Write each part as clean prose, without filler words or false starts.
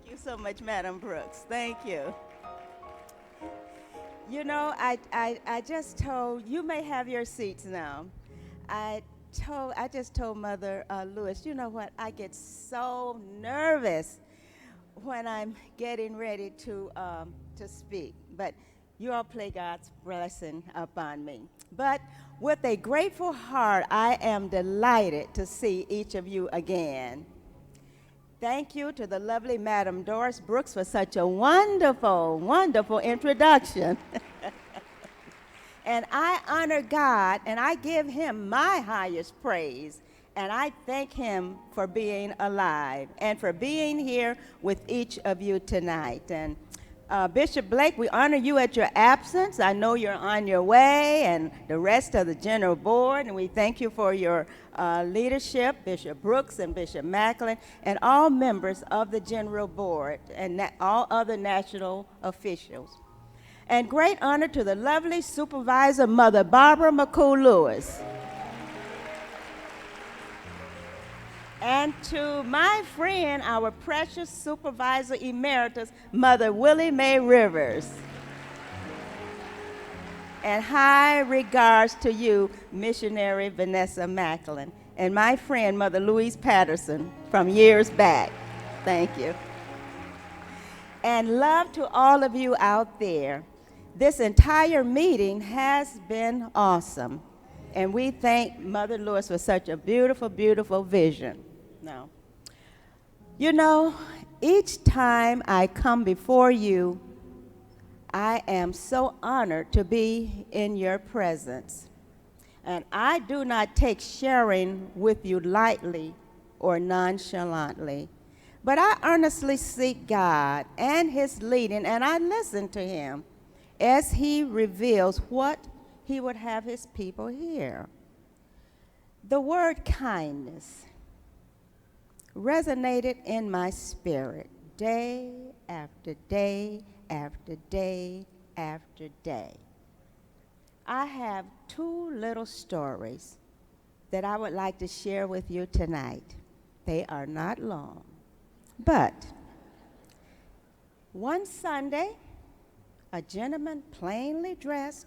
You so much, Madam Brooks. Thank you. You know, I just told, you may have your seats now. I just told Mother Lewis, you know what? I get so nervous when I'm getting ready to speak. But you all play God's blessing upon me. But with a grateful heart, I am delighted to see each of you again. Thank you to the lovely Madam Doris Brooks for such a wonderful, wonderful introduction. And I honor God and I give him my highest praise. And I thank him for being alive and for being here with each of you tonight. And Bishop Blake, we honor you at your absence. I know you're on your way, and the rest of the general board. And we thank you for your leadership, Bishop Brooks and Bishop Macklin, and all members of the general board and all other national officials. And great honor to the lovely supervisor, Mother Barbara McCool Lewis. And to my friend, our precious supervisor emeritus, Mother Willie Mae Rivers. And high regards to you, missionary Vanessa Macklin. And my friend, Mother Louise Patterson, from years back. Thank you. And love to all of you out there. This entire meeting has been awesome. And we thank Mother Lewis for such a beautiful, beautiful vision. Now, you know, each time I come before you, I am so honored to be in your presence. And I do not take sharing with you lightly or nonchalantly, but I earnestly seek God and his leading, and I listen to him as he reveals what he would have his people hear. The word kindness resonated in my spirit day after day after day after day. I have two little stories that I would like to share with you tonight. They are not long, but one Sunday, a gentleman plainly dressed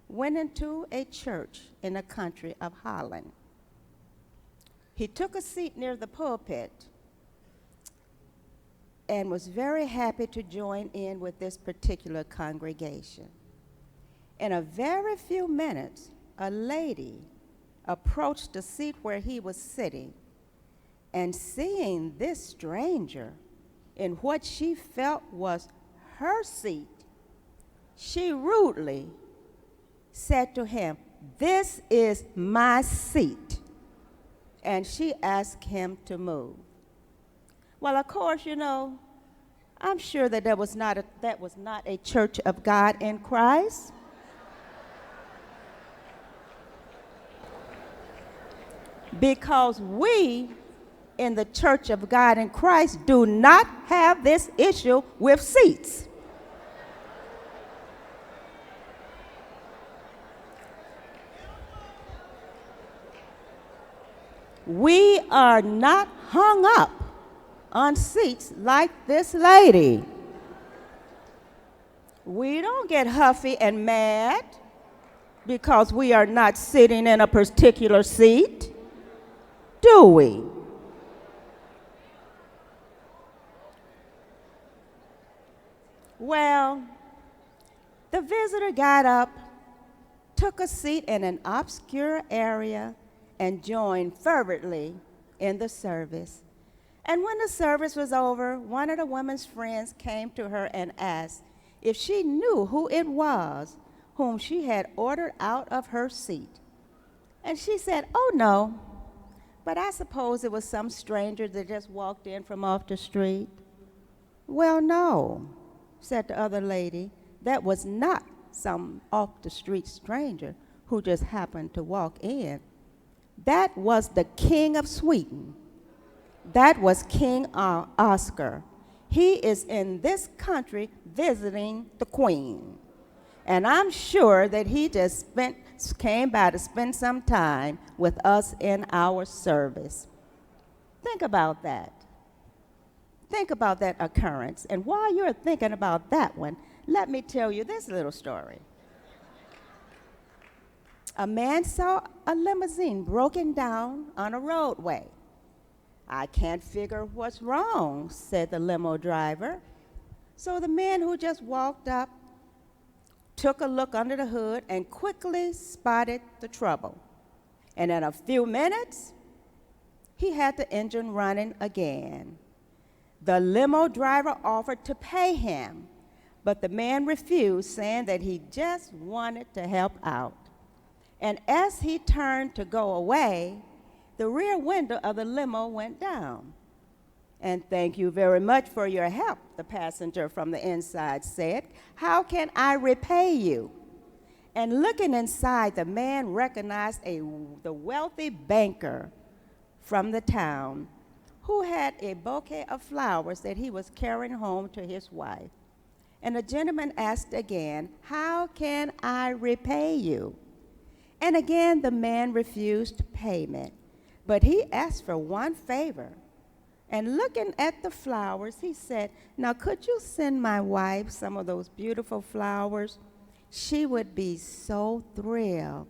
went into a church in the country of Holland. He took a seat near the pulpit and was very happy to join in with this particular congregation. In a very few minutes, a lady approached the seat where he was sitting, and seeing this stranger in what she felt was her seat, she rudely said to him, "This is my seat." And she asked him to move. Well, of course, you know, I'm sure that that was not a church of God in Christ. Because we in the church of God in Christ do not have this issue with seats. We are not hung up on seats like this lady. We don't get huffy and mad because we are not sitting in a particular seat, do we? Well, the visitor got up, took a seat in an obscure area, and joined fervently in the service. And when the service was over, one of the woman's friends came to her and asked if she knew who it was whom she had ordered out of her seat. And she said, "Oh, no, but I suppose it was some stranger that just walked in from off the street." "Well, no," said the other lady, "that was not some off-the-street stranger who just happened to walk in. That was the King of Sweden. That was King Oscar. He is in this country visiting the Queen. And I'm sure that he just came by to spend some time with us in our service." Think about that. Think about that occurrence. And while you're thinking about that one, let me tell you this little story. A man saw a limousine broken down on a roadway. I can't figure what's wrong, said the limo driver. So the man who just walked up took a look under the hood and quickly spotted the trouble. And in a few minutes, he had the engine running again. The limo driver offered to pay him, but the man refused, saying that he just wanted to help out. And as he turned to go away, the rear window of the limo went down. And thank you very much for your help, the passenger from the inside said. How can I repay you? And looking inside, the man recognized the wealthy banker from the town who had a bouquet of flowers that he was carrying home to his wife. And the gentleman asked again, how can I repay you? And again, the man refused payment, but he asked for one favor. And looking at the flowers, he said, now could you send my wife some of those beautiful flowers? She would be so thrilled.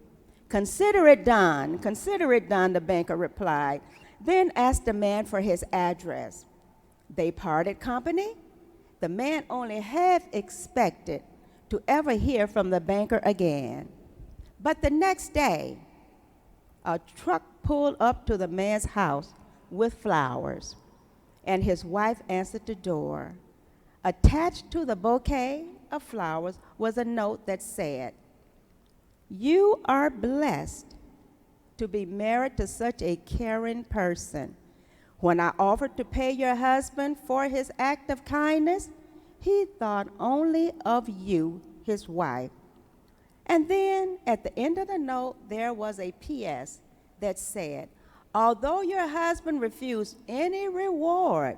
Consider it done, the banker replied, then asked the man for his address. They parted company. The man only half expected to ever hear from the banker again. But the next day, a truck pulled up to the man's house with flowers, and his wife answered the door. Attached to the bouquet of flowers was a note that said, you are blessed to be married to such a caring person. When I offered to pay your husband for his act of kindness, he thought only of you, his wife. And then at the end of the note, there was a P.S. that said, although your husband refused any reward,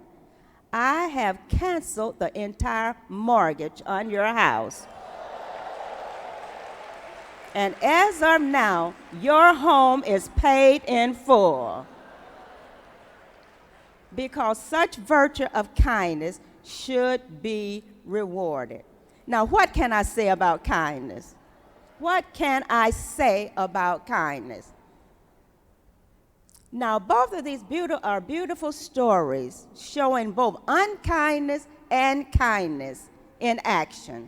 I have canceled the entire mortgage on your house. And as of now, your home is paid in full. Because such virtue of kindness should be rewarded. Now, what can I say about kindness? What can I say about kindness? Now, both of these are beautiful stories showing both unkindness and kindness in action.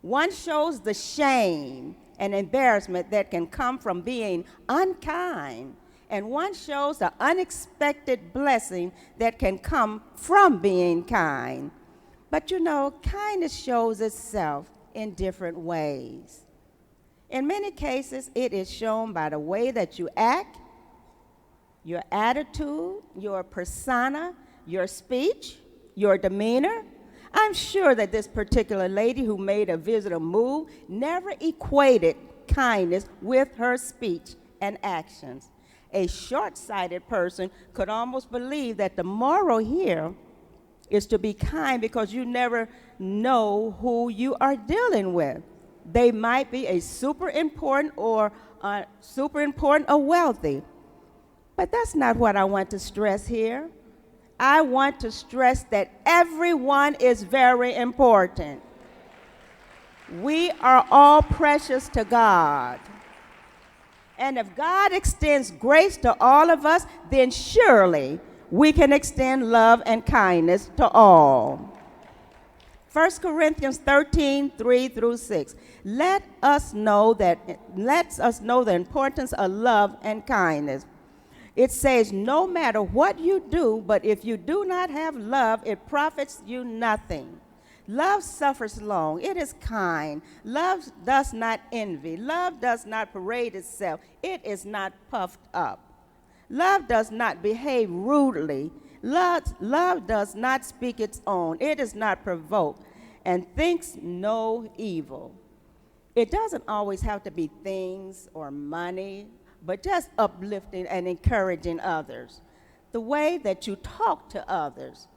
One shows the shame and embarrassment that can come from being unkind, and one shows the unexpected blessing that can come from being kind. But you know, kindness shows itself in different ways. In many cases, it is shown by the way that you act, your attitude, your persona, your speech, your demeanor. I'm sure that this particular lady who made a visitor move never equated kindness with her speech and actions. A short-sighted person could almost believe that the moral here is to be kind because you never know who you are dealing with. They might be a super important or wealthy. But that's not what I want to stress here. I want to stress that everyone is very important. We are all precious to God. And if God extends grace to all of us, then surely we can extend love and kindness to all. 1 Corinthians 13, 3 through 6. Lets us know the importance of love and kindness. It says, no matter what you do, but if you do not have love, it profits you nothing. Love suffers long. It is kind. Love does not envy. Love does not parade itself. It is not puffed up. Love does not behave rudely. Love does not speak its own. It is not provoked and thinks no evil. It doesn't always have to be things or money, but just uplifting and encouraging others. The way that you talk to others,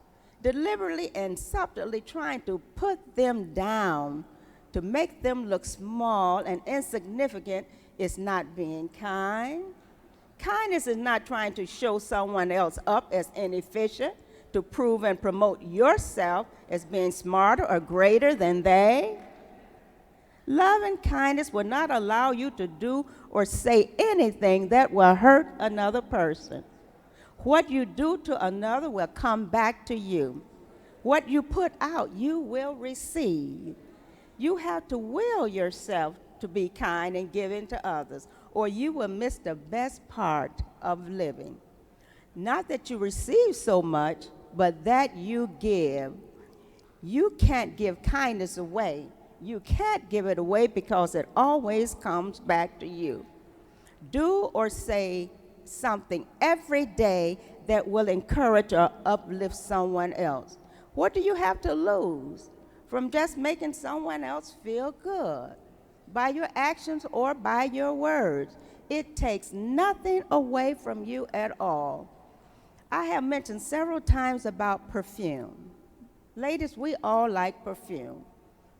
deliberately and subtly trying to put them down to make them look small and insignificant is not being kind. Kindness is not trying to show someone else up as inefficient, to prove and promote yourself as being smarter or greater than they. Love and kindness will not allow you to do or say anything that will hurt another person. What you do to another will come back to you. What you put out, you will receive. You have to will yourself to be kind and giving to others, or you will miss the best part of living. Not that you receive so much, but that you give. You can't give kindness away. You can't give it away because it always comes back to you. Do or say something every day that will encourage or uplift someone else. What do you have to lose from just making someone else feel good by your actions or by your words? It takes nothing away from you at all. I have mentioned several times about perfume. Ladies, we all like perfume.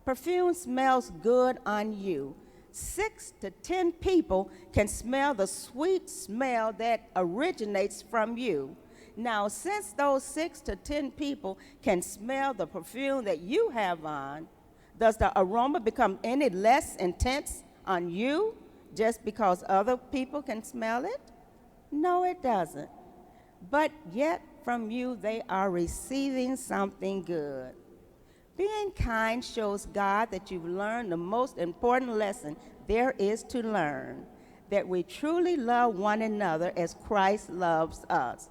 Perfume smells good on you. 6 to 10 people can smell the sweet smell that originates from you. Now, since those 6 to 10 people can smell the perfume that you have on, does the aroma become any less intense on you just because other people can smell it? No, it doesn't. But yet from you they are receiving something good. Being kind shows God that you've learned the most important lesson there is to learn, that we truly love one another as Christ loves us.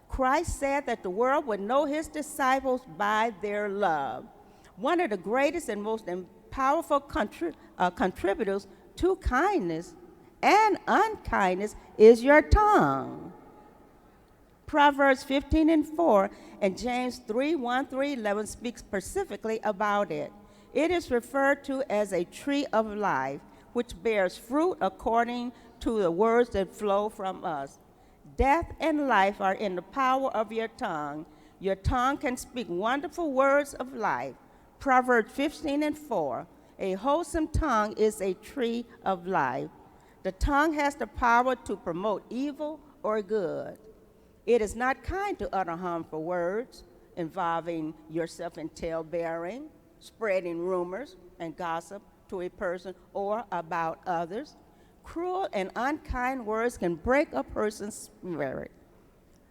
Christ said that the world would know his disciples by their love. One of the greatest and most powerful contributors to kindness and unkindness is your tongue. Proverbs 15:4 and James 3:1-11 speaks specifically about it. It is referred to as a tree of life, which bears fruit according to the words that flow from us. Death and life are in the power of your tongue. Your tongue can speak wonderful words of life. Proverbs 15:4. A wholesome tongue is a tree of life. The tongue has the power to promote evil or good. It is not kind to utter harmful words involving yourself in tale-bearing, spreading rumors and gossip to a person or about others. Cruel and unkind words can break a person's spirit.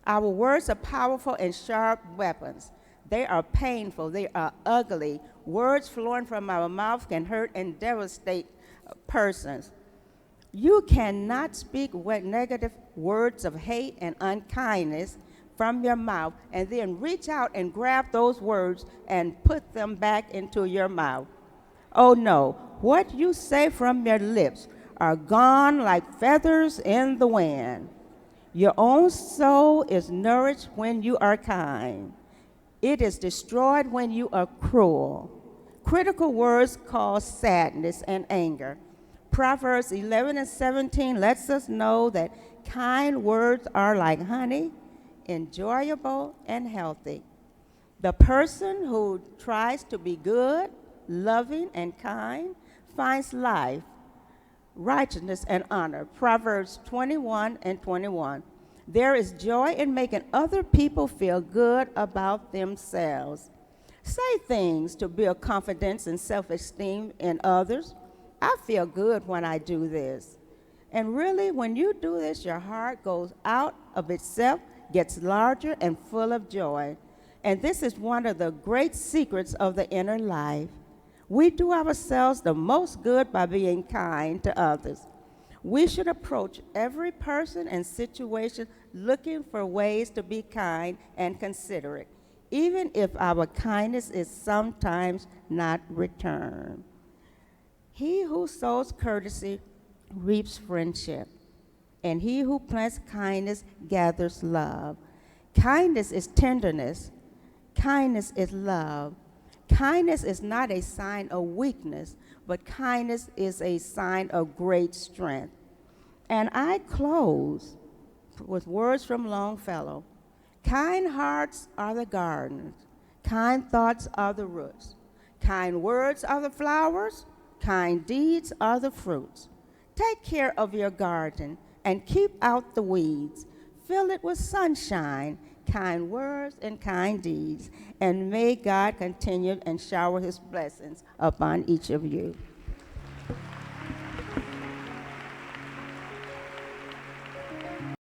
Our words are powerful and sharp weapons. They are painful. They are ugly. Words flowing from our mouth can hurt and devastate persons. You cannot speak negative words of hate and unkindness from your mouth and then reach out and grab those words and put them back into your mouth. Oh no, what you say from your lips are gone like feathers in the wind. Your own soul is nourished when you are kind. It is destroyed when you are cruel. Critical words cause sadness and anger. Proverbs 11:17 lets us know that kind words are like honey, enjoyable and healthy. The person who tries to be good, loving, and kind finds life, righteousness, and honor. Proverbs 21:21. There is joy in making other people feel good about themselves. Say things to build confidence and self-esteem in others. I feel good when I do this. And really, when you do this, your heart goes out of itself, gets larger and full of joy. And this is one of the great secrets of the inner life. We do ourselves the most good by being kind to others. We should approach every person and situation looking for ways to be kind and considerate, even if our kindness is sometimes not returned. He who sows courtesy reaps friendship, and he who plants kindness gathers love. Kindness is tenderness. Kindness is love. Kindness is not a sign of weakness, but kindness is a sign of great strength. And I close with words from Longfellow. Kind hearts are the gardens. Kind thoughts are the roots. Kind words are the flowers. Kind deeds are the fruits. Take care of your garden and keep out the weeds. Fill it with sunshine. kind words and kind deeds. And may God continue and shower his blessings upon each of you.